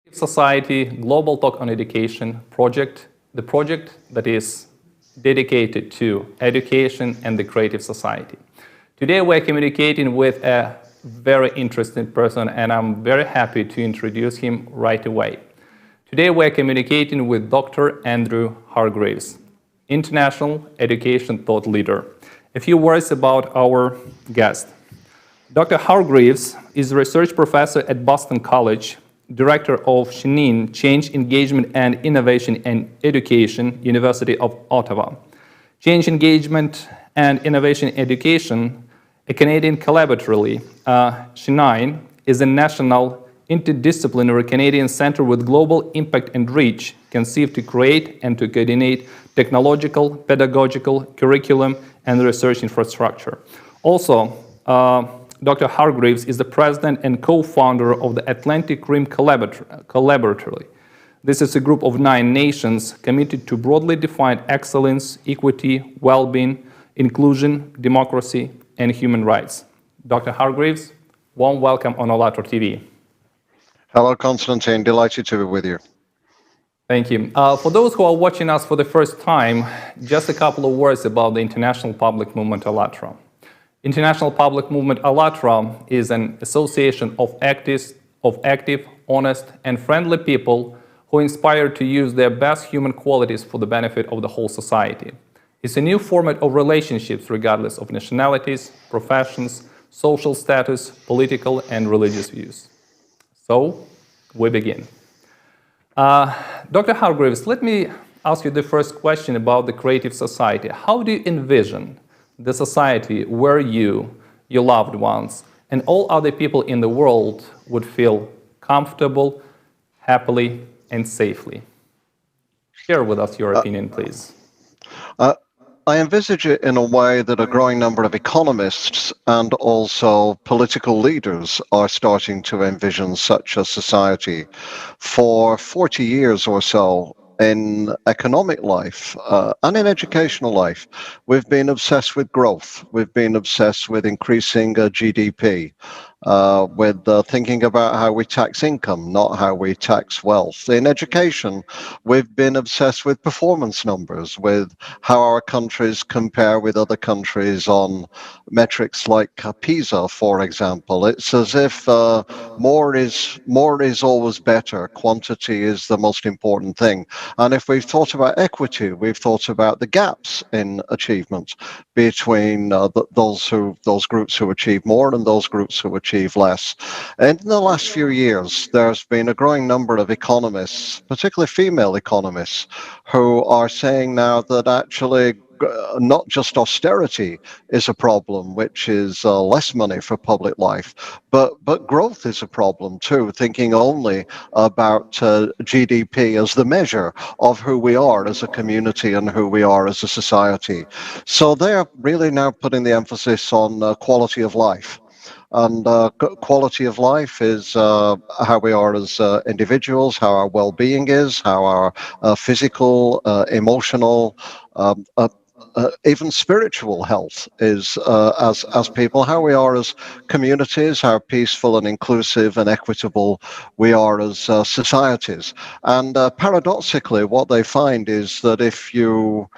Society Global Talk on Education project, the project that is dedicated to education and the creative society. Today we're communicating with a very interesting person, and I'm very happy to introduce him right away. Today we're communicating with Dr. Andrew Hargreaves, International Education Thought Leader. A few words about our guest. Dr. Hargreaves is a research professor at Boston College, Director of CHENINE, Change Engagement and Innovation in Education, University of Ottawa. Change Engagement and Innovation in Education, a Canadian Collaboratory, CHENINE, is a national interdisciplinary Canadian center with global impact and reach, conceived to create and to coordinate technological, pedagogical, curriculum, and research infrastructure. Also, Dr. Hargreaves is the president and co-founder of the Atlantic Rim Collaboratory. This is a group of 9 nations committed to broadly defined excellence, equity, well-being, inclusion, democracy, and human rights. Dr. Hargreaves, warm welcome on ALLATRA TV. Hello, Konstantin. Delighted to be with you. Thank you. For those who are watching us for the first time, just a couple of words about the International Public Movement ALLATRA. International Public Movement ALLATRA is an association of active, honest, and friendly people who inspire to use their best human qualities for the benefit of the whole society. It's a new format of relationships regardless of nationalities, professions, social status, political and religious views. So, we begin. Dr. Hargreaves, let me ask you the first question about the creative society. How do you envision the society where you, your loved ones, and all other people in the world would feel comfortable, happily, and safely? Share with us your opinion, please. I envisage it in a way that a growing number of economists and also political leaders are starting to envision such a society. For 40 years or so, in economic life and in educational life, we've been obsessed with growth. We've been obsessed with increasing GDP, with thinking about how we tax income, not how we tax wealth. In education, we've been obsessed with performance numbers, with how our countries compare with other countries on metrics like PISA, for example. It's as if more is always better. Quantity is the most important thing. And if we've thought about equity, we've thought about the gaps in achievement between those groups who achieve more and those groups who achieve less. And in the last few years, there's been a growing number of economists, particularly female economists, who are saying now that actually not just austerity is a problem, which is less money for public life, but growth is a problem too, thinking only about GDP as the measure of who we are as a community and who we are as a society. So they're really now putting the emphasis on quality of life. And quality of life is how we are as individuals, how our well-being is, how our physical, emotional, even spiritual health is as people, how we are as communities, how peaceful and inclusive and equitable we are as societies. And paradoxically, what they find is that if you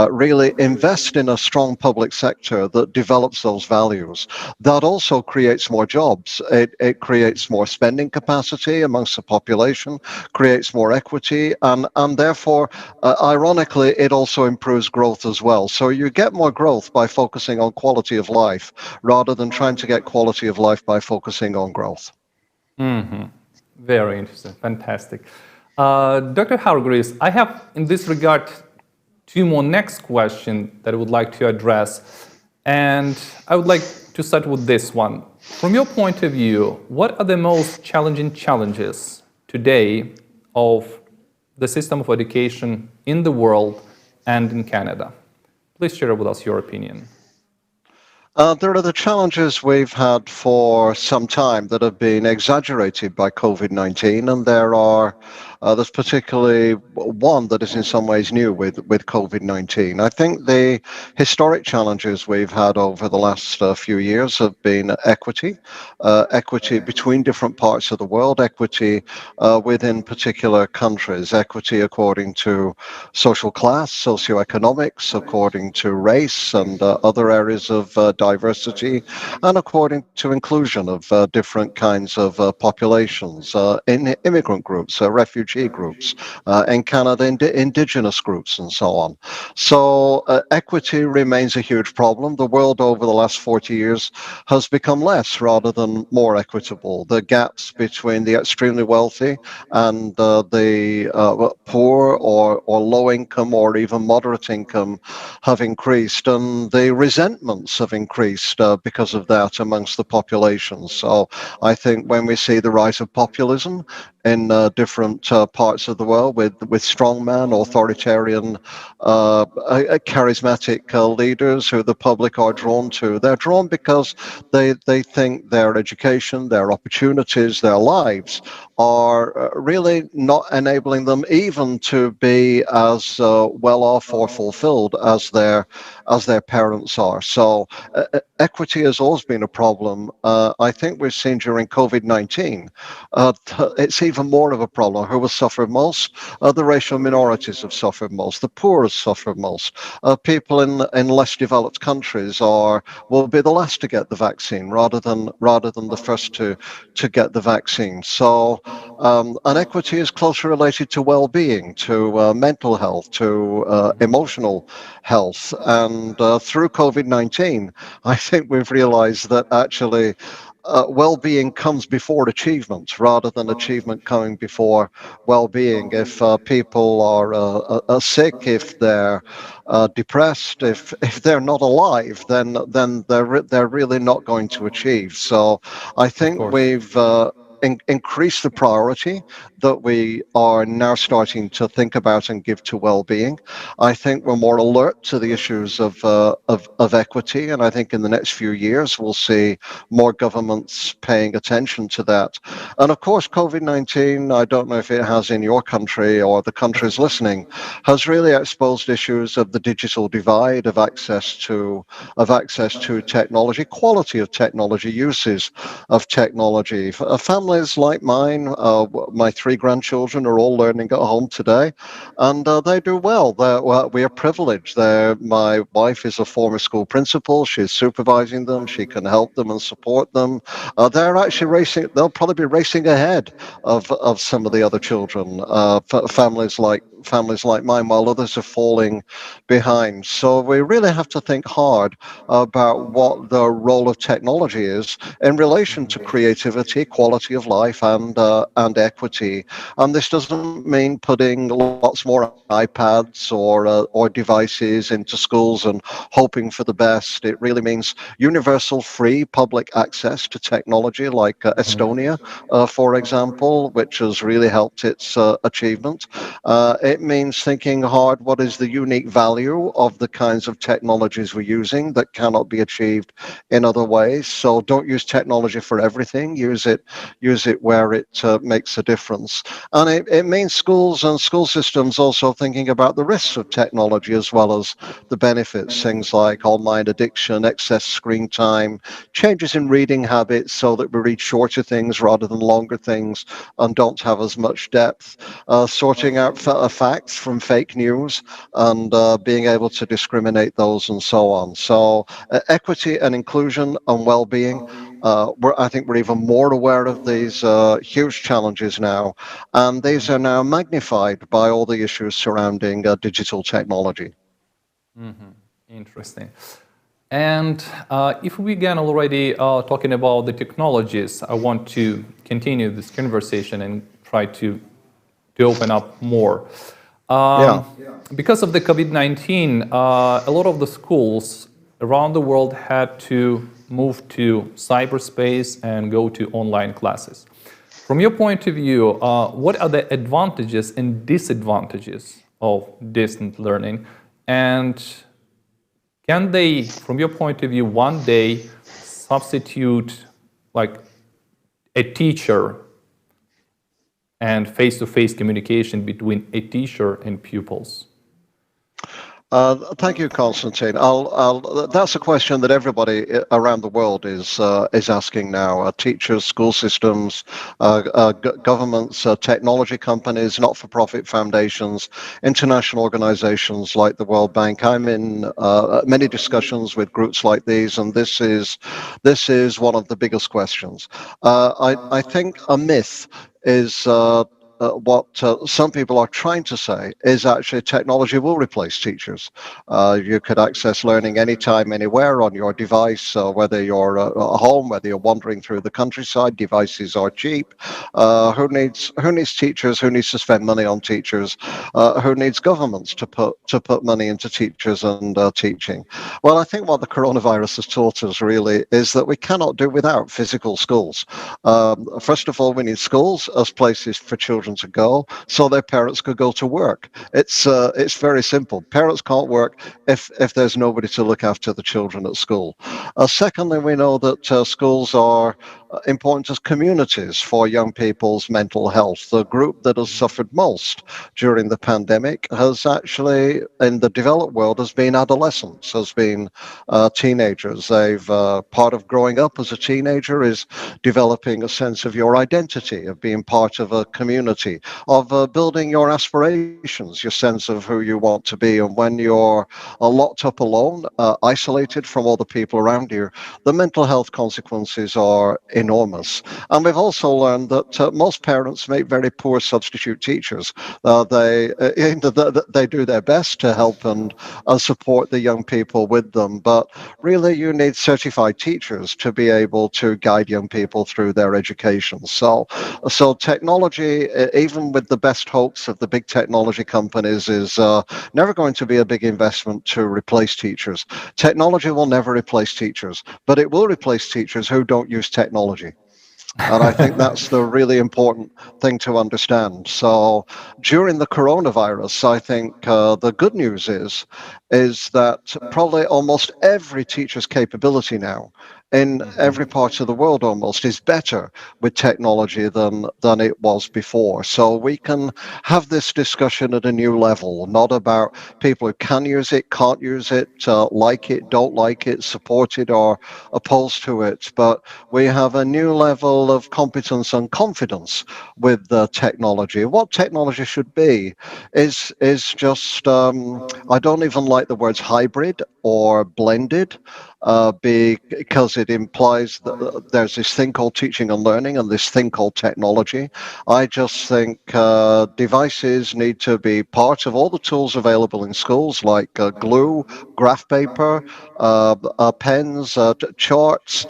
really invest in a strong public sector that develops those values, that also creates more jobs. It creates more spending capacity amongst the population, creates more equity, and therefore, ironically, it also improves growth as well. So you get more growth by focusing on quality of life rather than trying to get quality of life by focusing on growth. Mm-hmm. Very interesting. Fantastic. Dr. Hargreaves, I have in this regard 2 more next questions that I would like to address. And I would like to start with this one. From your point of view, what are the most challenging challenges today of the system of education in the world and in Canada? Please share with us your opinion. There are the challenges we've had for some time that have been exaggerated by COVID-19, and there are There's particularly one that is in some ways new with COVID-19. I think the historic challenges we've had over the last few years have been equity, equity between different parts of the world, equity within particular countries, equity according to social class, socioeconomics, according to race and other areas of diversity, and according to inclusion of different kinds of populations, in immigrant groups, refugee groups, in Canada, indigenous groups, and so on. So equity remains a huge problem. The world over the last 40 years has become less rather than more equitable. The gaps between the extremely wealthy and the poor or low income or even moderate income have increased, and the resentments have increased because of that amongst the population. So I think when we see the rise of populism in different parts of the world with strongman, authoritarian, charismatic leaders who the public are drawn to, they're drawn because they think their education, their opportunities, their lives are really not enabling them even to be as well off or fulfilled as their parents are. So equity has always been a problem. I think we've seen during COVID-19, it's even more of a problem. Who will suffer most? The racial minorities have suffered most. The poor have suffered most. People in less developed countries will be the last to get the vaccine rather than the first to get the vaccine. So and equity is closely related to well-being, to mental health, to emotional health. And through COVID-19, I think we've realized that actually well-being comes before achievement rather than achievement coming before well-being. If people are sick, if they're depressed, if they're not alive, then they're really not going to achieve. So I Of think course. we've increase the priority that we are now starting to think about and give to well-being. I think we're more alert to the issues of equity, and I think in the next few years we'll see more governments paying attention to that. And of course, COVID-19, I don't know if it has in your country or the countries listening, has really exposed issues of the digital divide, of access to technology, quality of technology, uses of technology. Families like mine, my three grandchildren are all learning at home today, and they do well. We are privileged. My wife is a former school principal. She's supervising them. She can help them and support them. They're actually racing. They'll probably be racing ahead of some of the other children. Families like mine, while others are falling behind. So we really have to think hard about what the role of technology is in relation to creativity, quality of life, and equity. And this doesn't mean putting lots more iPads or devices into schools and hoping for the best. It really means universal, free, public access to technology, like Estonia, for example, which has really helped its achievement. It means thinking hard what is the unique value of the kinds of technologies we're using that cannot be achieved in other ways. So don't use technology for everything. Use it where it makes a difference. And it means schools and school systems also thinking about the risks of technology as well as the benefits, things like online addiction, excess screen time, changes in reading habits so that we read shorter things rather than longer things and don't have as much depth, sorting out facts from fake news and being able to discriminate those and so on. So equity and inclusion and well-being, I think we're even more aware of these huge challenges now, and these are now magnified by all the issues surrounding digital technology. Interesting. And if we began already talking about the technologies, I want to continue this conversation and try to open up more. Yeah. Because of the COVID-19, a lot of the schools around the world had to move to cyberspace and go to online classes. From your point of view, what are the advantages and disadvantages of distant learning? And can they, from your point of view, one day substitute like a teacher and face-to-face communication between a teacher and pupils? Thank you, Constantine. That's a question that everybody around the world is asking now. Teachers, school systems, governments, technology companies, not-for-profit foundations, international organizations like the World Bank. I'm in many discussions with groups like these, and this is one of the biggest questions. I think a myth is what some people are trying to say is actually technology will replace teachers. You could access learning anytime, anywhere on your device, whether you're at home, whether you're wandering through the countryside. Devices are cheap. Who needs teachers? Who needs to spend money on teachers? Who needs governments to put money into teachers and teaching? Well, I think what the coronavirus has taught us really is that we cannot do without physical schools. First of all, we need schools as places for children to go so their parents could go to work. It's very simple. Parents can't work if there's nobody to look after the children at school. Secondly, we know that schools are important as communities for young people's mental health. The group that has suffered most during the pandemic has actually, in the developed world, has been adolescents, has been teenagers. They've part of growing up as a teenager is developing a sense of your identity, of being part of a community, of building your aspirations, your sense of who you want to be. And when you're locked up alone, isolated from all the people around you, the mental health consequences are enormous. And we've also learned that most parents make very poor substitute teachers. They do their best to help and support the young people with them, but really you need certified teachers to be able to guide young people through their education. So technology, even with the best hopes of the big technology companies, is never going to be a big investment to replace teachers. Technology will never replace teachers, but it will replace teachers who don't use technology. And I think that's the really important thing to understand. So during the coronavirus, I think the good news is that probably almost every teacher's capability now in every part of the world almost is better with technology than it was before. So we can have this discussion at a new level, not about people who can use it, can't use it, like it, don't like it, support it or opposed to it, but we have a new level of competence and confidence with technology. What technology should be is just I don't even like the words hybrid or blended, because it implies that there's this thing called teaching and learning and this thing called technology. I just think devices need to be part of all the tools available in schools, like glue, graph paper, pens, charts,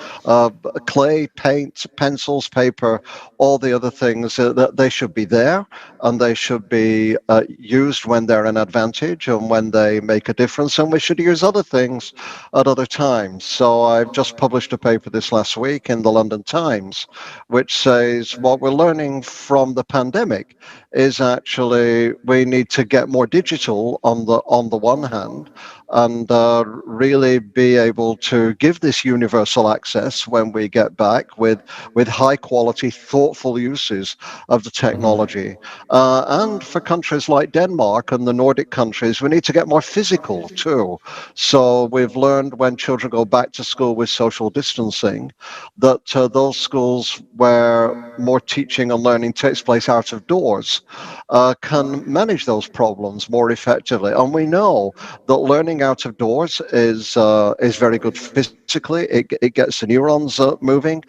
clay, paint, pencils, paper, all the other things. That they should be there, and they should be used when they're an advantage and when they make a difference. And we should use other things at other times. So I've just published a paper this last week in the London Times, which says what we're learning from the pandemic is actually we need to get more digital on the one hand, and really be able to give this universal access when we get back with high quality, thoughtful uses of the technology. And for countries like Denmark and the Nordic countries, we need to get more physical too. So we've learned when children go back to school with social distancing that those schools where more teaching and learning takes place out of doors can manage those problems more effectively. And we know that learning out of doors is very good physically. It gets the neurons moving.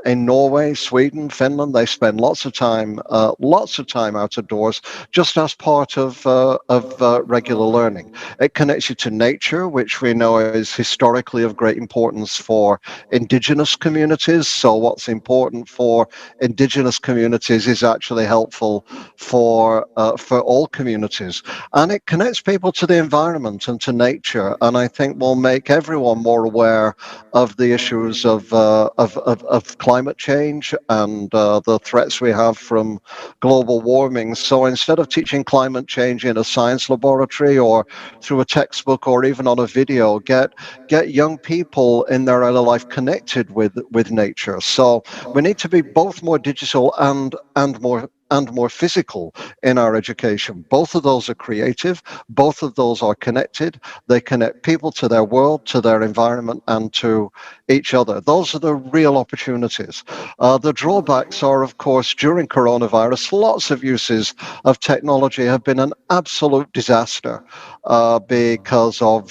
In Norway, Sweden, Finland, they spend lots of time out of doors, just as part of regular learning. It connects you to nature, which we know is historically of great importance for indigenous communities. So what's important for indigenous communities is actually helpful for all communities, and it connects people to the environment and to nature. And I think will make everyone more aware of the issues of climate change and the threats we have from global warming. So instead of teaching climate change in a science laboratory or through a textbook or even on a video, get young people in their early life connected with nature. So we need to be both more digital and and more physical in our education. Both of those are creative. Both of those are connected. They connect people to their world, to their environment, and to each other. Those are the real opportunities. The drawbacks are, of course, during coronavirus, lots of uses of technology have been an absolute disaster because of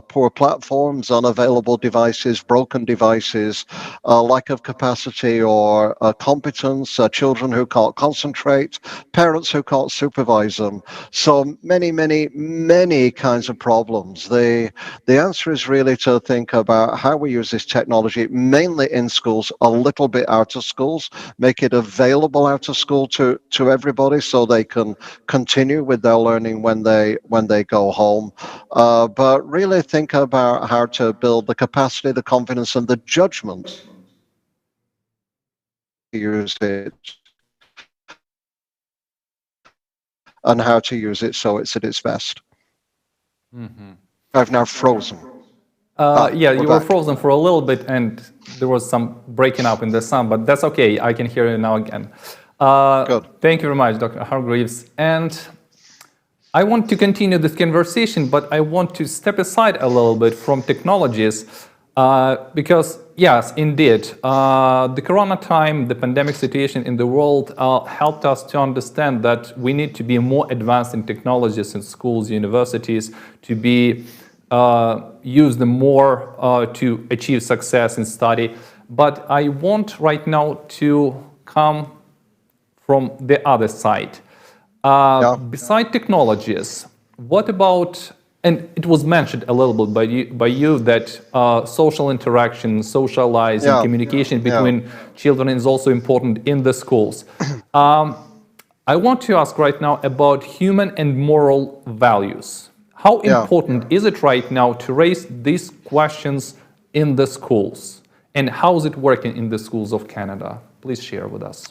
poor platforms, unavailable devices, broken devices, lack of capacity or competence, children who can't concentrate, parents who can't supervise them. So many kinds of problems. The answer is really to think about how we use this technology, mainly in schools, a little bit out of schools, make it available out of school to everybody so they can continue with their learning when they go home. But really think about how to build the capacity, the confidence, and the judgment to use it and how to use it so it's at its best. I've now frozen. Yeah, We're you were back. frozen for a little bit, and there was some breaking up in the sound, but that's okay. I can hear you now again. Good. Thank you very much, Dr. Hargreaves. And I want to continue this conversation, but I want to step aside a little bit from technologies because, yes, indeed, the corona time, the pandemic situation in the world helped us to understand that we need to be more advanced in technologies in schools, universities, to be use them more to achieve success in study. But I want right now to come from the other side. Beside technologies, what about, and it was mentioned a little bit by you that social interaction, socializing, communication between children is also important in the schools. I want to ask right now about human and moral values. How important is it right now to raise these questions in the schools? And how is it working in the schools of Canada? Please share with us.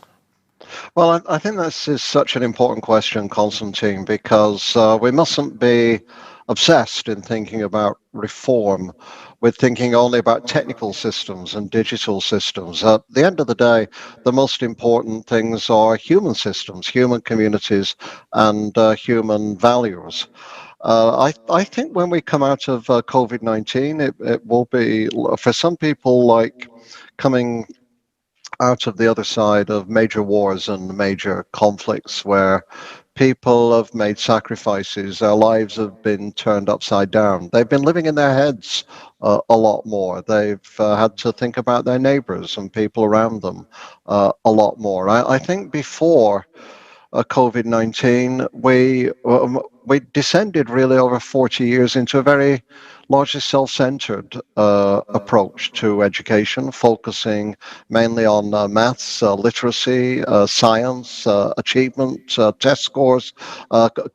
Well, I think this is such an important question, Constantine, because we mustn't be obsessed in thinking about reform. We're thinking only about technical systems and digital systems. At the end of the day, the most important things are human systems, human communities, and human values. I think when we come out of COVID-19, it will be, for some people, like coming out of the other side of major wars and major conflicts where people have made sacrifices, their lives have been turned upside down. They've been living in their heads a lot more. They've had to think about their neighbors and people around them a lot more. I think before COVID-19, we descended really over 40 years into a very largely self-centered approach to education, focusing mainly on maths, literacy, science, achievement, test scores,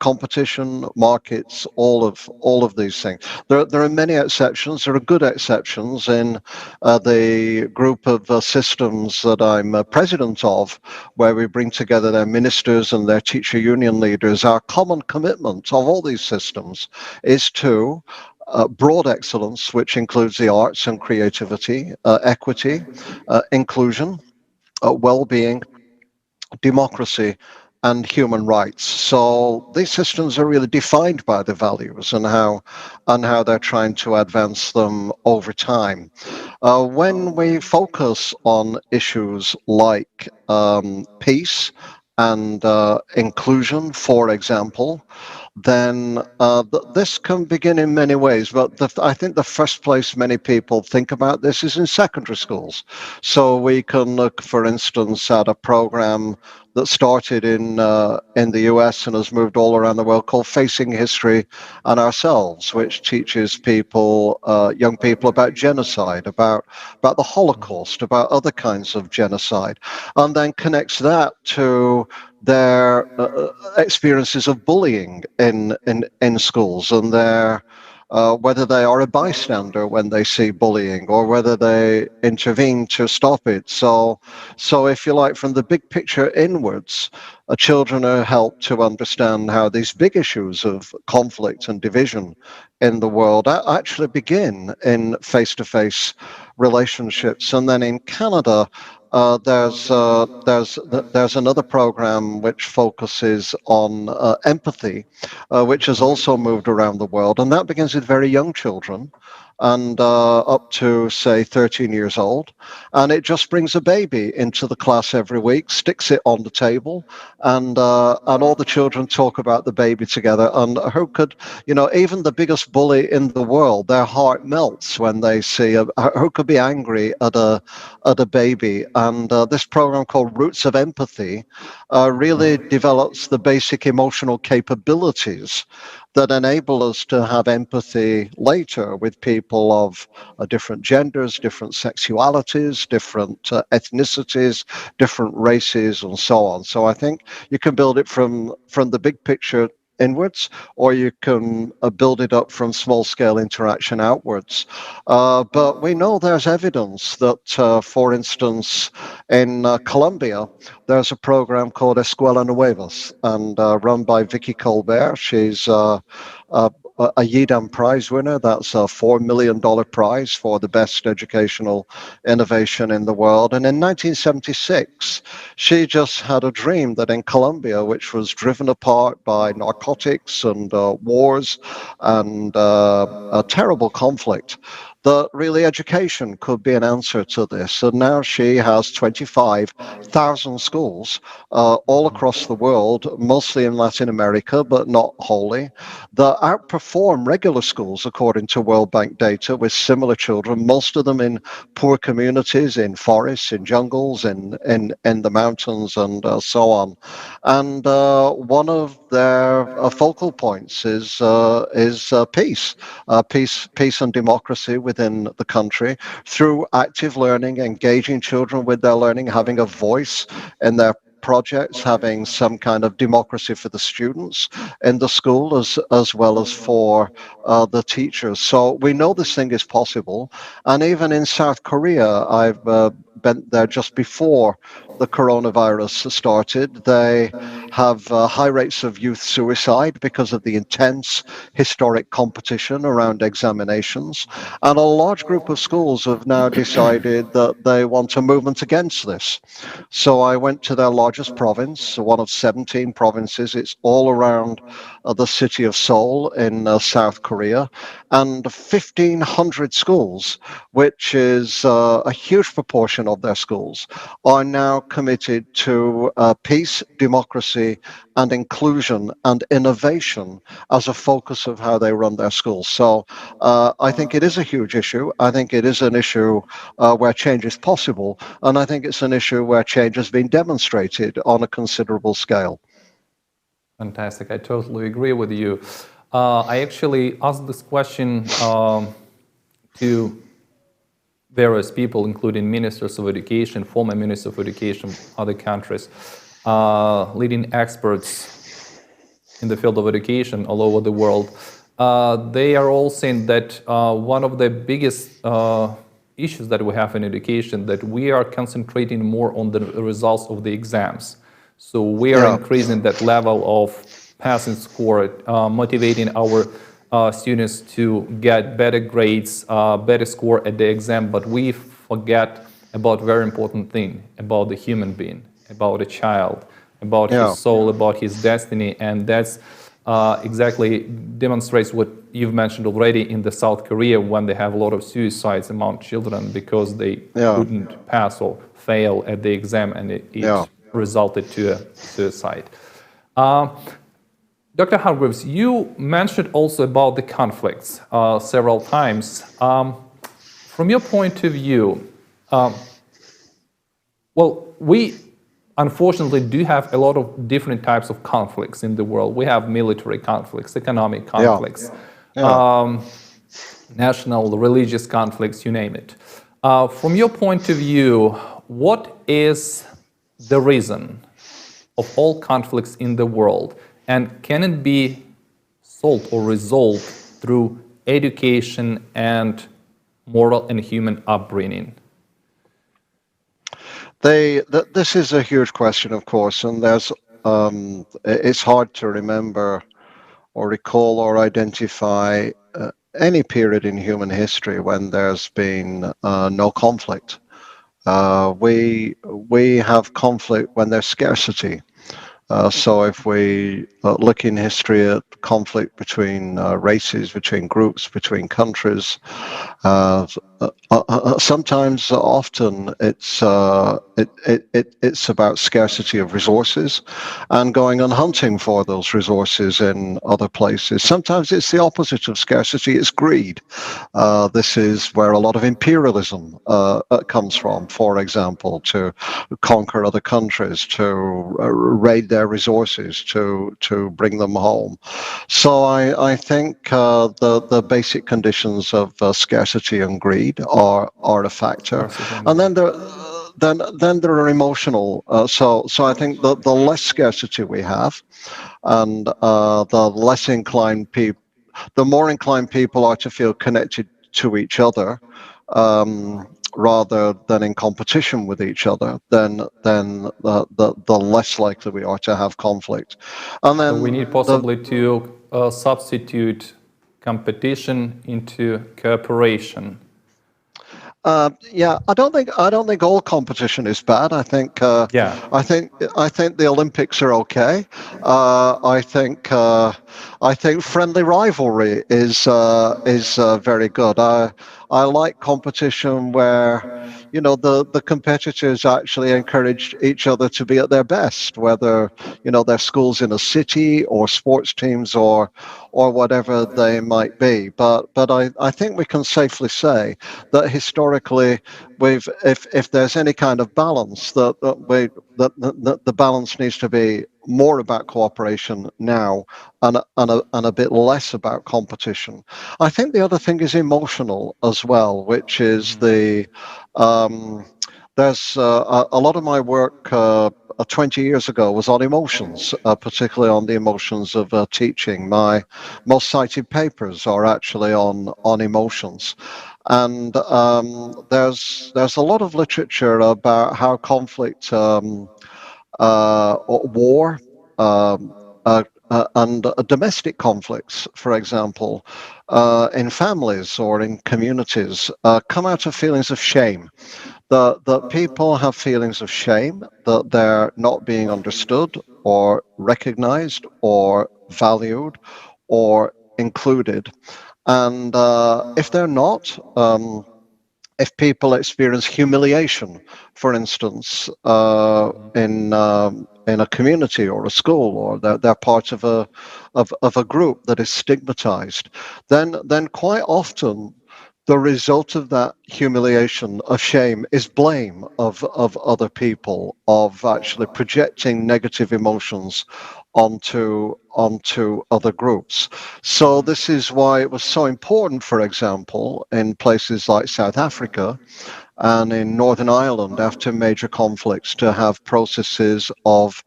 competition, markets, all of these things. There are many exceptions. There are good exceptions in the group of systems that I'm president of, where we bring together their ministers and their teacher union leaders. Our common commitment of all these systems is to broad excellence, which includes the arts and creativity, equity, inclusion, well-being, democracy, and human rights. So these systems are really defined by the values and how they're trying to advance them over time. When we focus on issues like peace and inclusion, for example, then this can begin in many ways. But I think the first place many people think about this is in secondary schools. So we can look, for instance, at a program that started in the US and has moved all around the world called Facing History and Ourselves, which teaches people, young people, about genocide, about the Holocaust, about other kinds of genocide, and then connects that to their experiences of bullying in schools and their whether they are a bystander when they see bullying or whether they intervene to stop it. So if you like, from the big picture inwards, children are helped to understand how these big issues of conflict and division in the world actually begin in face-to-face relationships. And then in Canada, There's another program which focuses on empathy, which has also moved around the world, and that begins with very young children, and up to say 13 years old, and it just brings a baby into the class every week, sticks it on the table, and all the children talk about the baby together. And who could, even the biggest bully in the world, their heart melts when they see who could be angry at a baby. And this program called Roots of Empathy really develops the basic emotional capabilities that enable us to have empathy later with people of different genders, different sexualities, different ethnicities, different races, and so on. So I think you can build it from the big picture inwards, or you can build it up from small scale interaction outwards. But we know there's evidence that, for instance, in Colombia, there's a program called Escuela Nuevas, and run by Vicky Colbert. She's a YIDAM prize winner. That's a $4 million prize for the best educational innovation in the world. And in 1976, she just had a dream that in Colombia, which was driven apart by narcotics and wars and a terrible conflict, that really education could be an answer to this. And now she has 25,000 schools all across the world, mostly in Latin America, but not wholly, that outperform regular schools according to World Bank data, with similar children, most of them in poor communities, in forests, in jungles, in the mountains, and so on. And one of their focal points is peace and democracy within the country through active learning, engaging children with their learning, having a voice in their projects, having some kind of democracy for the students in the school as well as for the teachers. So we know this thing is possible. And even in South Korea, I've been there just before the coronavirus started. They have high rates of youth suicide because of the intense historic competition around examinations. And a large group of schools have now decided that they want a movement against this. So I went to their largest province, one of 17 provinces. It's all around the city of Seoul in South Korea, and 1,500 schools, which is a huge proportion of their schools, are now committed to peace, democracy, and inclusion and innovation as a focus of how they run their schools. So I think it is a huge issue. I think it is an issue where change is possible, and I think it's an issue where change has been demonstrated on a considerable scale. Fantastic. I totally agree with you. I actually asked this question to various people, including ministers of education, former ministers of education, other countries, leading experts in the field of education all over the world. They are all saying that one of the biggest issues that we have in education, that we are concentrating more on the results of the exams. So we are increasing that level of passing score, motivating our students to get better grades, better score at the exam, but we forget about very important thing, about the human being, about a child, about his soul, about his destiny, and that's exactly demonstrates what you've mentioned already in the South Korea, when they have a lot of suicides among children because they couldn't pass or fail at the exam, and it resulted to a suicide. Dr. Hargreaves, you mentioned also about the conflicts several times. From your point of view, we unfortunately do have a lot of different types of conflicts in the world. We have military conflicts, economic conflicts, national, religious conflicts, you name it. From your point of view, what is the reason of all conflicts in the world, and can it be solved or resolved through education and moral and human upbringing? This is a huge question, of course, and it's hard to remember or recall or identify any period in human history when there's been no conflict. We have conflict when there's scarcity. So if we look in history at conflict between races, between groups, between countries, uh, sometimes, often, it's about scarcity of resources and going and hunting for those resources in other places. Sometimes it's the opposite of scarcity, it's greed. This is where a lot of imperialism comes from, for example, to conquer other countries, to raid their resources, to bring them home. So I think the basic conditions of scarcity and greed are a factor, Scarcity and and greed. then there are emotional. So I think the less scarcity we have, and the less inclined people, the more inclined people are to feel connected to each other, rather than in competition with each other, then the less likely we are to have conflict. And So we then need the possibly to substitute competition into cooperation. Yeah, I don't think all competition is bad. Yeah. I think the Olympics are okay. I think friendly rivalry is very good. I like competition where, the competitors actually encourage each other to be at their best, whether, their schools in a city or sports teams or whatever they might be. But I think we can safely say that historically, if there's any kind of balance, that the balance needs to be more about cooperation now, and a bit less about competition. I think the other thing is emotional as well, which is um, there's a lot of my work 20 years ago was on emotions, particularly on the emotions of teaching. My most cited papers are actually on emotions, and there's a lot of literature about how conflict, or war, um, and domestic conflicts, for example, in families or in communities, come out of feelings of shame. That people have feelings of shame that they're not being understood or recognized or valued or included. And if they're not, if people experience humiliation, for instance, in a community or a school, or they're part of a group that is stigmatized, then quite often the result of that humiliation, of shame, is blame of other people, of actually projecting negative emotions onto other groups. So this is why it was so important, for example, in places like South Africa and in Northern Ireland after major conflicts, to have processes of,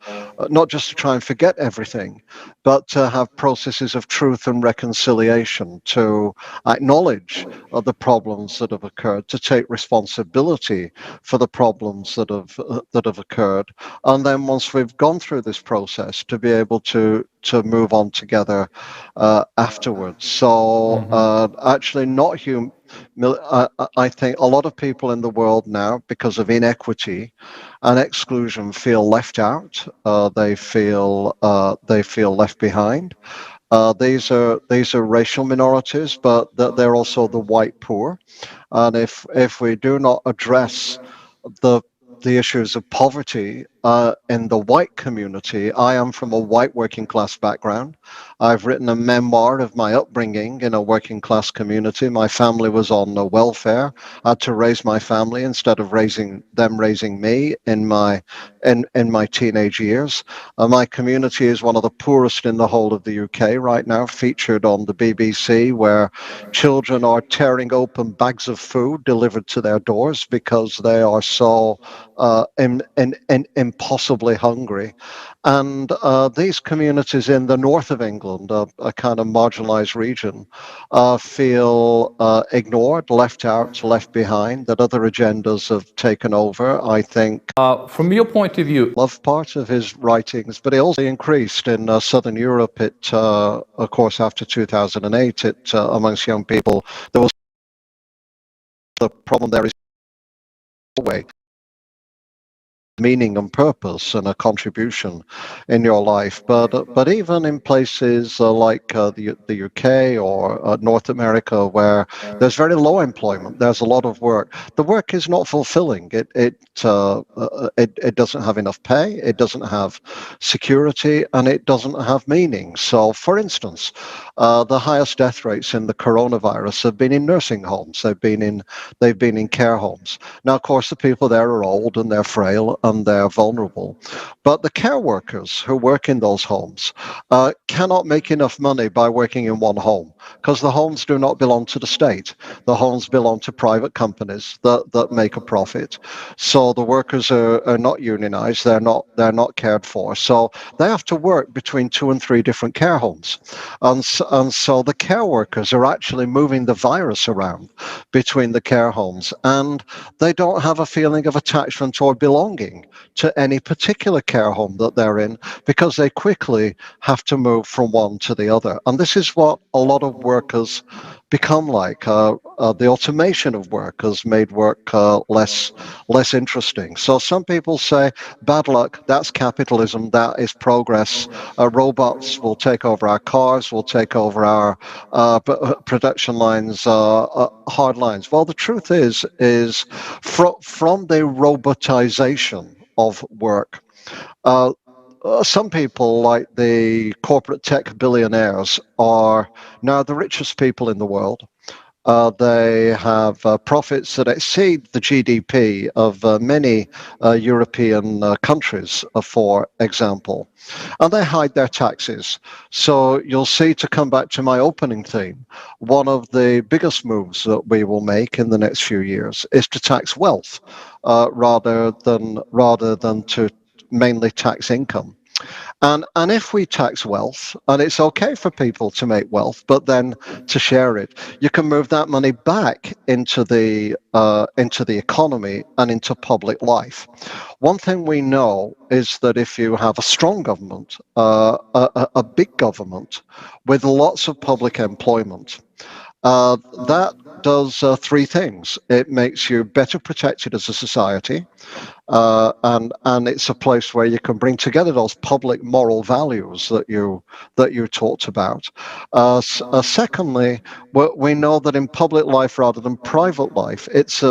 not just to try and forget everything, but to have processes of truth and reconciliation, to acknowledge the problems that have occurred, to take responsibility for the problems that have occurred, and then once we've gone through this process, to be able to move on together afterwards. So actually, not hum. I think a lot of people in the world now, because of inequity and exclusion, feel left out. They feel left behind. These are racial minorities, but they're also the white poor. And if we do not address the the issues of poverty in the white community. I am from a white working class background. I've written a memoir of my upbringing in a working class community. My family was on welfare. I had to raise my family instead of raising me in my teenage years. My community is one of the poorest in the whole of the UK right now, featured on the BBC, where children are tearing open bags of food delivered to their doors because they are so impossibly hungry. And these communities in the north of England, a kind of marginalized region, feel ignored, left out, left behind, that other agendas have taken over. I think From your point of view, love part of his writings, but it also increased in Southern Europe. Of course, after 2008, amongst young people, there was the problem there is way. meaning and purpose and a contribution in your life. But even in places like the UK or North America, where there's very low employment, there's a lot of work. The work is not fulfilling. It doesn't have enough pay. It doesn't have security, and it doesn't have meaning. So, for instance, the highest death rates in the coronavirus have been in nursing homes. They've been in care homes. Now, of course, the people there are old and they're frail and they're vulnerable. But the care workers who work in those homes cannot make enough money by working in one home, because the homes do not belong to the state. The homes belong to private companies that make a profit. So the workers are not unionized. They're not cared for. So they have to work between 2 and 3 different care homes. And so the care workers are actually moving the virus around between the care homes, and they don't have a feeling of attachment or belonging to any particular care home that they're in, because they quickly have to move from one to the other. And this is what a lot of workers become like. The automation of work has made work less interesting. So some people say, bad luck, that's capitalism, that is progress. Robots will take over our cars, will take over our production lines, hard lines. Well, the truth is from the robotization of work, uh, some people, like the corporate tech billionaires, are now the richest people in the world. They have profits that exceed the GDP of many European countries, for example, and they hide their taxes. So you'll see, to come back to my opening theme, one of the biggest moves that we will make in the next few years is to tax wealth, rather than to mainly tax income. And if we tax wealth, and it's okay for people to make wealth, but then to share it, you can move that money back into the economy and into public life. One thing we know is that if you have a strong government, a big government with lots of public employment, that does 3 things. It makes you better protected as a society, and it's a place where you can bring together those public moral values that you talked about. Secondly, we know that in public life rather than private life, it's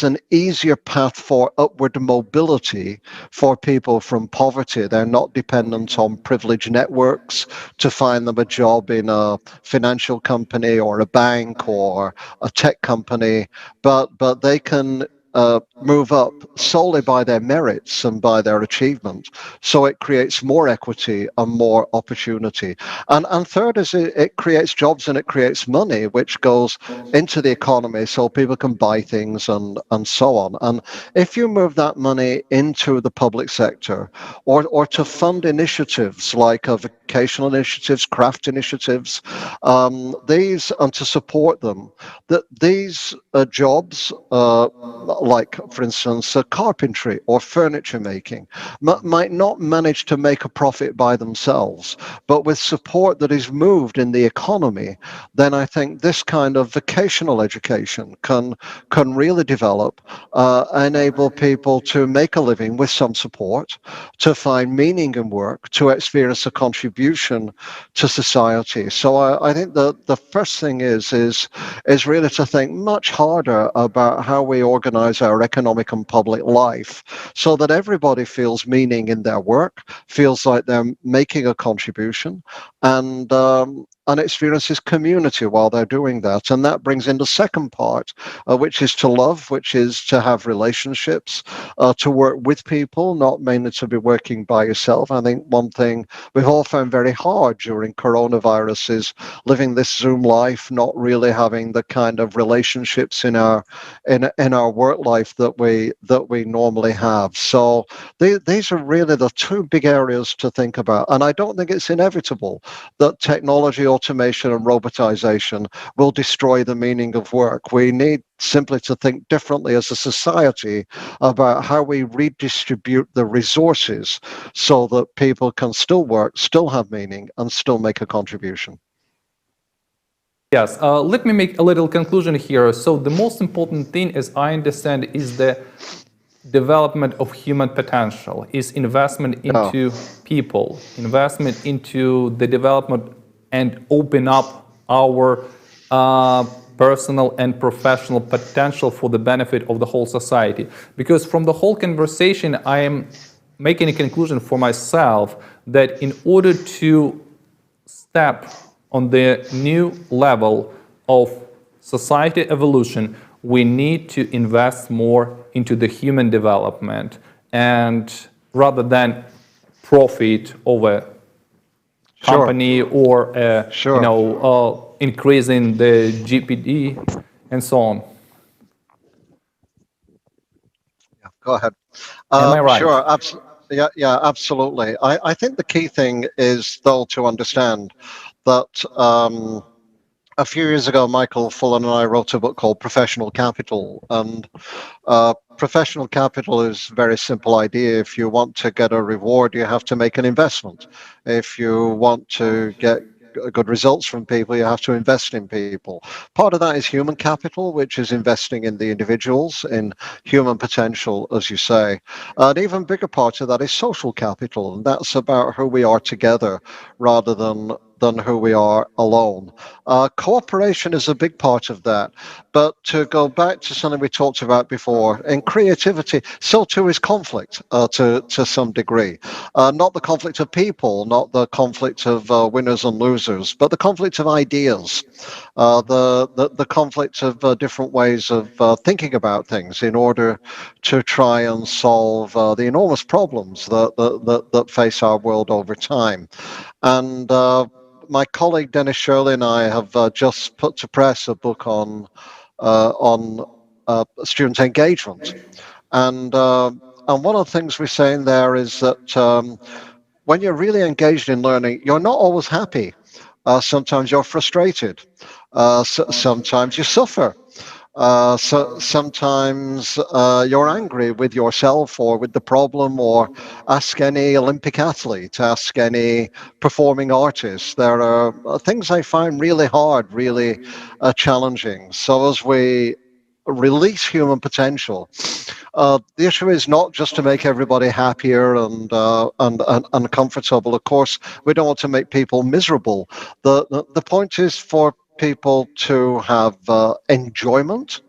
an easier path for upward mobility for people from poverty. They're not dependent on privileged networks to find them a job in a financial company or a bank or a tech company, but they can move up solely by their merits and by their achievement. So it creates more equity and more opportunity. And third is it creates jobs and it creates money, which goes into the economy so people can buy things and so on. And if you move that money into the public sector, or to fund initiatives like vocational initiatives, craft initiatives, and to support them, that these jobs, like, for instance, carpentry or furniture making, might not manage to make a profit by themselves, but with support that is moved in the economy, then I think this kind of vocational education can really develop, enable people to make a living with some support, to find meaning in work, to experience a contribution to society. So I think that the first thing is really to think much harder about how we organize our economic and public life so that everybody feels meaning in their work, feels like they're making a contribution, and experiences community while they're doing that. And that brings in the second part, which is to love, which is to have relationships, to work with people, not mainly to be working by yourself. I think one thing we've all found very hard during coronavirus is living this Zoom life, not really having the kind of relationships in our work life that we normally have. So these are really the 2 big areas to think about. And I don't think it's inevitable that technology, automation, and robotization will destroy the meaning of work. We need simply to think differently as a society about how we redistribute the resources so that people can still work, still have meaning, and still make a contribution. Yes, let me make a little conclusion here. So the most important thing, as I understand, is development of human potential, is investment Yeah. into people, investment into the development and open up our personal and professional potential for the benefit of the whole society. Because from the whole conversation, I am making a conclusion for myself that in order to step on the new level of society evolution, we need to invest more into the human development, and rather than profit over Sure. company or Sure. increasing the GPD and so on. Go ahead. Am I right? Sure. Yeah, yeah, absolutely. I think the key thing is, though, to understand that a few years ago, Michael Fullen and I wrote a book called Professional Capital. And professional capital is a very simple idea. If you want to get a reward, you have to make an investment. If you want to get good results from people, you have to invest in people. Part of that is human capital, which is investing in the individuals, in human potential, as you say. An even bigger part of that is social capital, and that's about who we are together rather than who we are alone. Cooperation is a big part of that. But to go back to something we talked about before, in creativity, so too is conflict to some degree. Not the conflict of people, not the conflict of winners and losers, but the conflict of ideas, the conflict of different ways of thinking about things in order to try and solve the enormous problems that face our world over time. And my colleague Dennis Shirley and I have just put to press a book on student engagement, and one of the things we're saying there is that when you're really engaged in learning, you're not always happy. Sometimes you're frustrated. Sometimes you suffer. Sometimes you're angry with yourself or with the problem, or ask any Olympic athlete, ask any performing artist. There are things I find really hard, really challenging. So as we release human potential, the issue is not just to make everybody happier and comfortable. Of course, we don't want to make people miserable. The point is for people to have enjoyment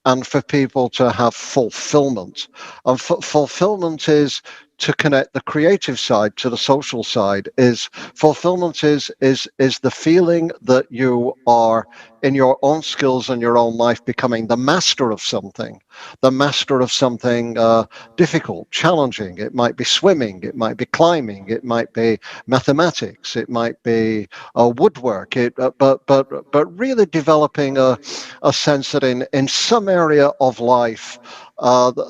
and for people to have fulfillment. And fulfillment is to connect the creative side to the social side. Is fulfillment is the feeling that you are in your own skills and your own life becoming the master of something, difficult, challenging. It might be swimming, it might be climbing, it might be mathematics, it might be woodwork. But really developing a sense that in some area of life,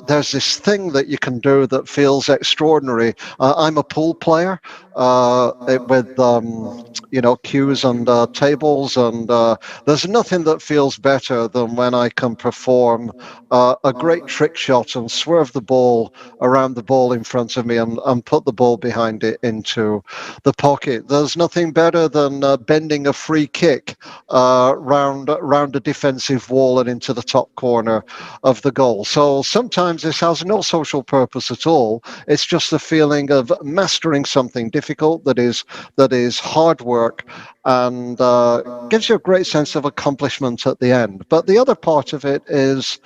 there's this thing that you can do that feels extraordinary. I'm a pool player with cues and tables, and there's nothing that feels better than when I can perform a great trick shot and swerve the ball around the ball in front of me and put the ball behind it into the pocket. There's nothing better than bending a free kick round a defensive wall and into the top corner of the goal. So sometimes this has no social purpose at all. It's just the feeling of mastering something difficult that is hard work, and gives you a great sense of accomplishment at the end. But the other part of it is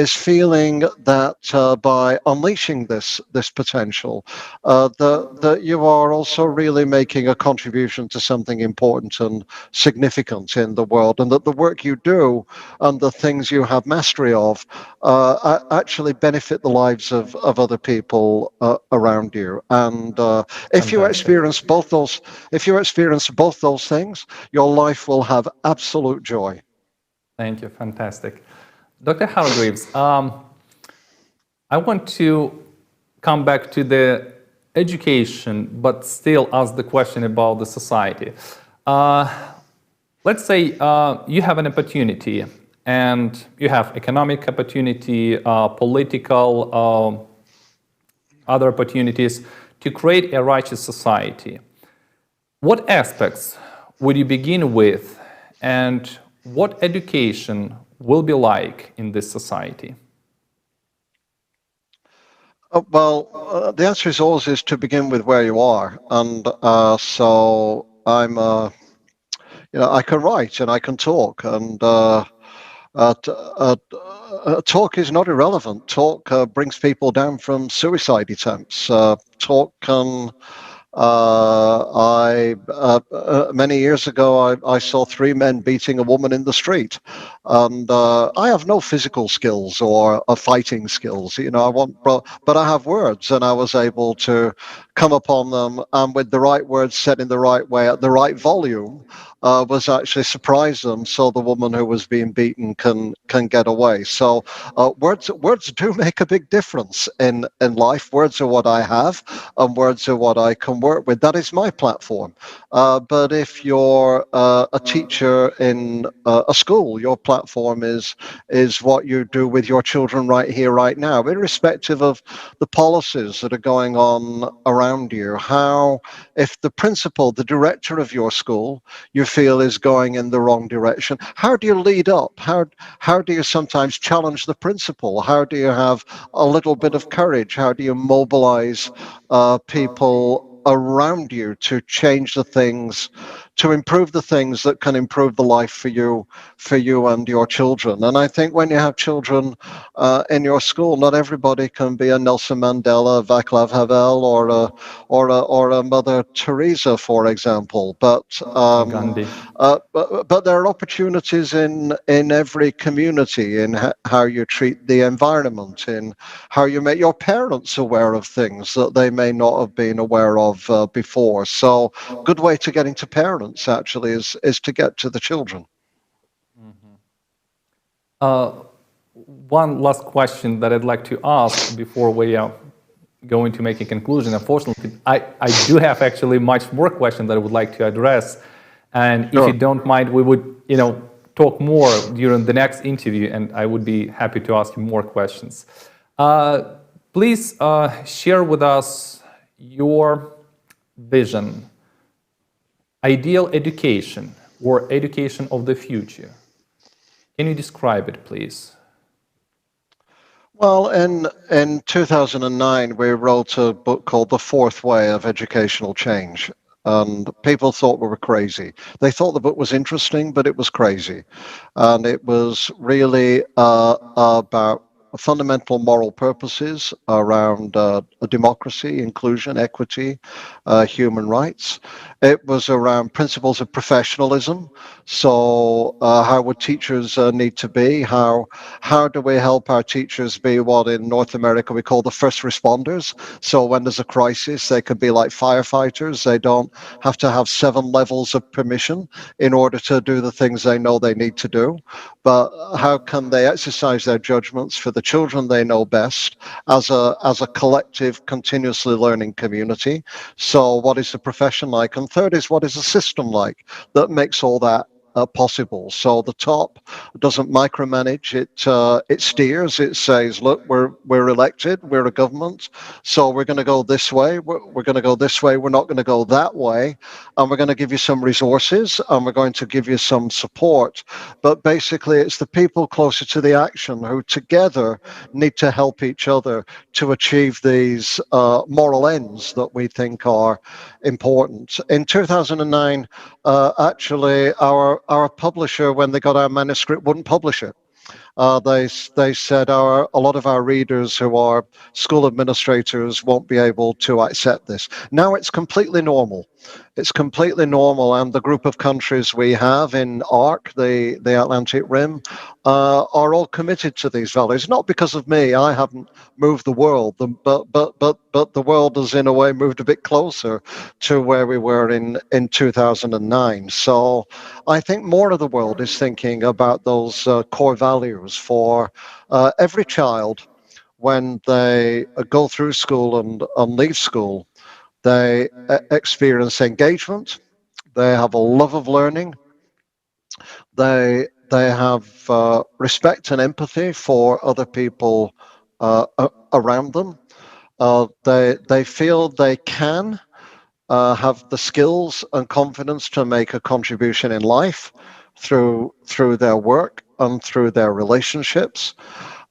feeling that by unleashing this potential, that you are also really making a contribution to something important and significant in the world, and that the work you do and the things you have mastery of actually benefit the lives of other people around you. And if you experience both those things, your life will have absolute joy. Thank you. Fantastic. Dr. Hargreaves, I want to come back to the education, but still ask the question about the society. Let's say you have an opportunity, and you have economic opportunity, political, other opportunities to create a righteous society. What aspects would you begin with, and what education will be like in this society? The answer is always is to begin with where you are, and so I'm, I can write and I can talk, and talk is not irrelevant. Talk brings people down from suicide attempts. Talk can many years ago, I saw three men beating a woman in the street, and I have no physical skills or fighting skills. But I have words, and I was able to come upon them, and with the right words said in the right way at the right volume, was actually surprise them, so the woman who was being beaten can get away. So words do make a big difference in life. Words are what I have, and words are what I can work with. That is my platform. But if you're a teacher in a school, your platform is what you do with your children right here, right now, irrespective of the policies that are going on around you. How, if the principal, the director of your school, you feel is going in the wrong direction, how do you lead up? How do you sometimes challenge the principal? How do you have a little bit of courage? How do you mobilize people around you to change the things, to improve the things that can improve the life for you and your children? And I think when you have children in your school, not everybody can be a Nelson Mandela, Václav Havel, or a Mother Teresa, for example. Gandhi. But there are opportunities in every community in how you treat the environment, in how you make your parents aware of things that they may not have been aware of before. So, good way to get into parents actually is to get to the children. One last question that I'd like to ask before we going to make a conclusion. Unfortunately, I do have actually much more questions that I would like to address. And Sure. if you don't mind, we would, talk more during the next interview, and I would be happy to ask you more questions. Please share with us your vision, ideal education or education of the future. Can you describe it, please? Well, in 2009, we wrote a book called The Fourth Way of Educational Change. And people thought we were crazy. They thought the book was interesting, but it was crazy. And it was really about fundamental moral purposes around democracy, inclusion, equity, human rights. It was around principles of professionalism. So how would teachers need to be? How do we help our teachers be what in North America we call the first responders? So when there's a crisis, they can be like firefighters. They don't have to have 7 levels of permission in order to do the things they know they need to do. But how can they exercise their judgments for the children they know best as a collective, continuously learning community? So what is the profession like? And third is, what is the system like that makes all that possible? So the top doesn't micromanage, it steers, it says, look, we're elected, we're a government, so we're going to go this way, we're going to go this way, we're not going to go that way, and we're going to give you some resources, and we're going to give you some support. But basically it's the people closer to the action who together need to help each other to achieve these moral ends that we think are important. In 2009, actually, our publisher, when they got our manuscript, wouldn't publish it. They said a lot of our readers who are school administrators won't be able to accept this. Now it's completely normal. It's completely normal, and the group of countries we have in ARC, the Atlantic Rim, are all committed to these values. Not because of me, I haven't moved the world, but the world has in a way moved a bit closer to where we were in 2009. So I think more of the world is thinking about those core values for every child when they go through school and leave school. They experience engagement. They have a love of learning. They have respect and empathy for other people around them. They feel they can have the skills and confidence to make a contribution in life through their work and through their relationships.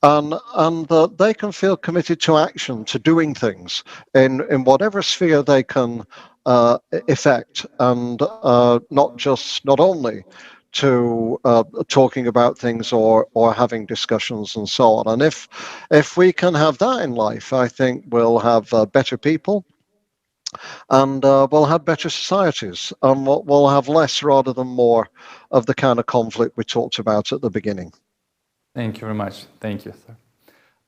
and they can feel committed to action, to doing things in whatever sphere they can effect, and not only to talking about things or having discussions and so on. And if we can have that in life, I think we'll have better people, and we'll have better societies, and we'll have less rather than more of the kind of conflict we talked about at the beginning. Thank you very much. Thank you, sir.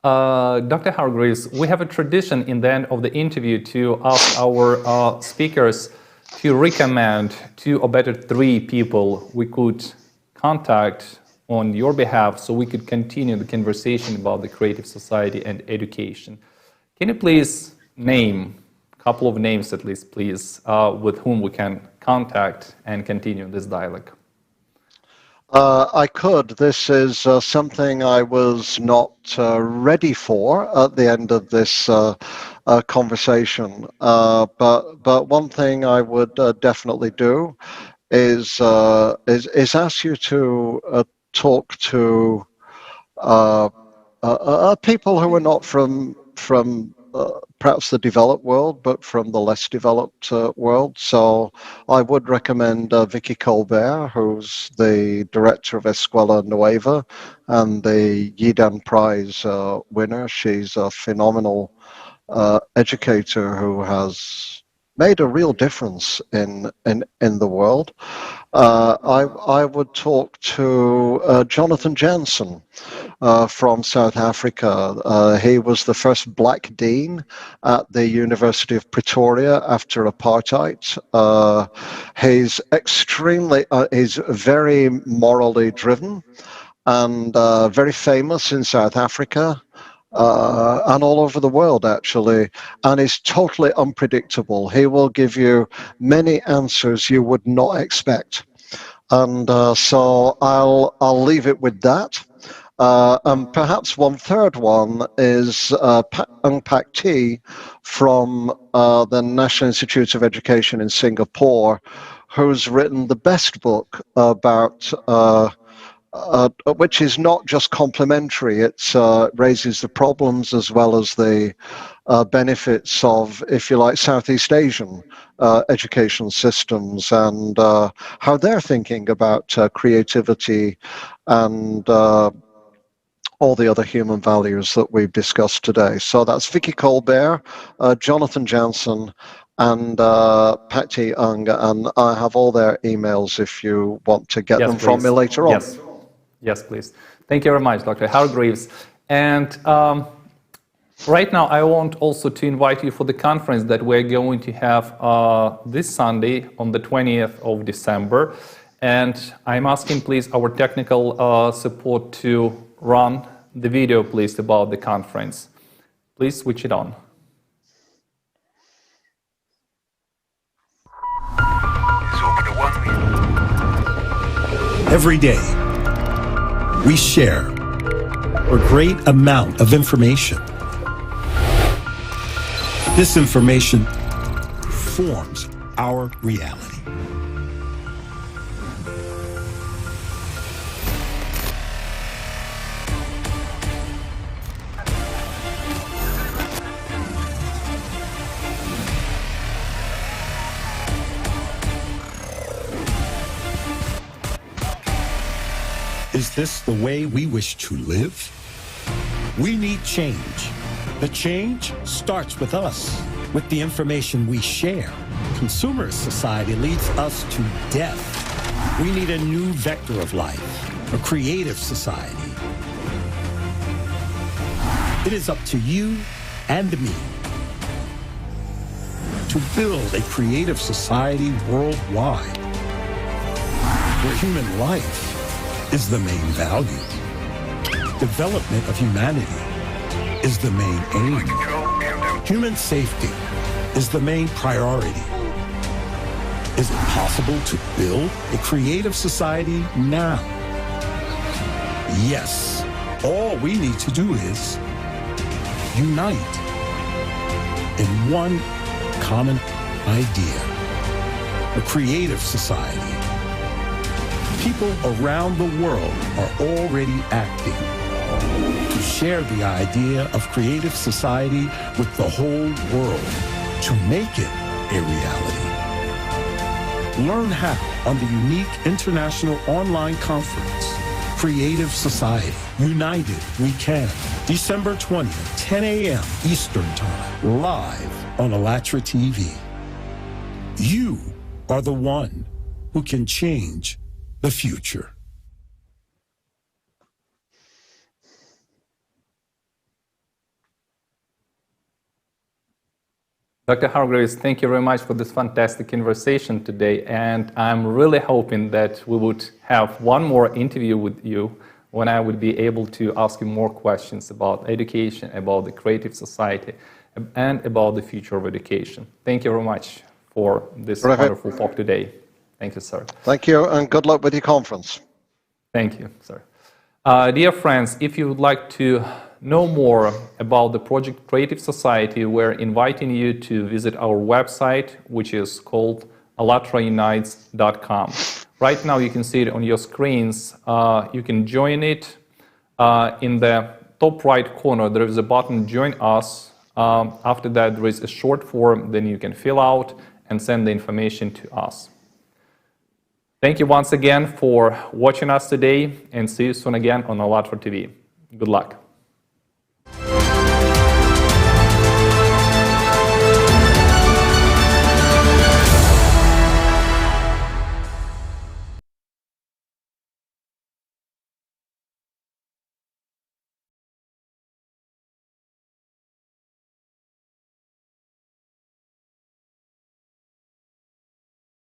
Dr. Hargreaves, we have a tradition in the end of the interview to ask our speakers to recommend 2 or better 3 people we could contact on your behalf so we could continue the conversation about the creative society and education. Can you please name a couple of names at least, please, with whom we can contact and continue this dialogue? I could. This is something I was not ready for at the end of this conversation. But one thing I would definitely do is ask you to talk to people who are not from perhaps the developed world, but from the less developed world. So I would recommend Vicky Colbert, who's the director of Escuela Nueva and the Yidan Prize winner. She's a phenomenal educator who has made a real difference in the world. I would talk to Jonathan Jansen from South Africa. He was the first black dean at the University of Pretoria after apartheid. He's very morally driven and very famous in South Africa. And all over the world, actually, and is totally unpredictable. He will give you many answers you would not expect, and so I'll leave it with that. And perhaps one third one is Ang Pak T from the National Institute of Education in Singapore, who's written the best book about which is not just complementary, it raises the problems as well as the benefits of, if you like, Southeast Asian education systems, and how they're thinking about creativity and all the other human values that we've discussed today. So that's Vicky Colbert, Jonathan Jansen, and Patty Ung, and I have all their emails if you want to get them from me later on. Yes, please. Thank you very much, Dr. Hargreaves. And right now, I want also to invite you for the conference that we're going to have this Sunday on the 20th of December. And I'm asking, please, our technical support to run the video, please, about the conference. Please switch it on. Every day, we share a great amount of information. This information forms our reality. Is this the way we wish to live? We need change. The change starts with us, with the information we share. Consumer society leads us to death. We need a new vector of life, a creative society. It is up to you and me to build a creative society worldwide, where human life is the main value. Development of humanity is the main aim. Human safety is the main priority. Is it possible to build a creative society now? Yes. All we need to do is unite in one common idea, a creative society. People around the world are already acting to share the idea of creative society with the whole world, to make it a reality. Learn how on the unique international online conference, Creative Society, United We Can, December 20th, 10 a.m. Eastern Time, live on ALLATRA TV. You are the one who can change the future. Dr. Hargreaves, thank you very much for this fantastic conversation today, and I'm really hoping that we would have one more interview with you when I would be able to ask you more questions about education, about the creative society, and about the future of education. Thank you very much for this wonderful talk today. Thank you, sir. Thank you, and good luck with your conference. Thank you, sir. Dear friends, if you would like to know more about the project Creative Society, we're inviting you to visit our website, which is called allatraunites.com. Right now, you can see it on your screens. You can join it. In the top right corner, there is a button, Join Us. After that, there is a short form, then you can fill out and send the information to us. Thank you once again for watching us today, and see you soon again on ALLATRA TV. Good luck.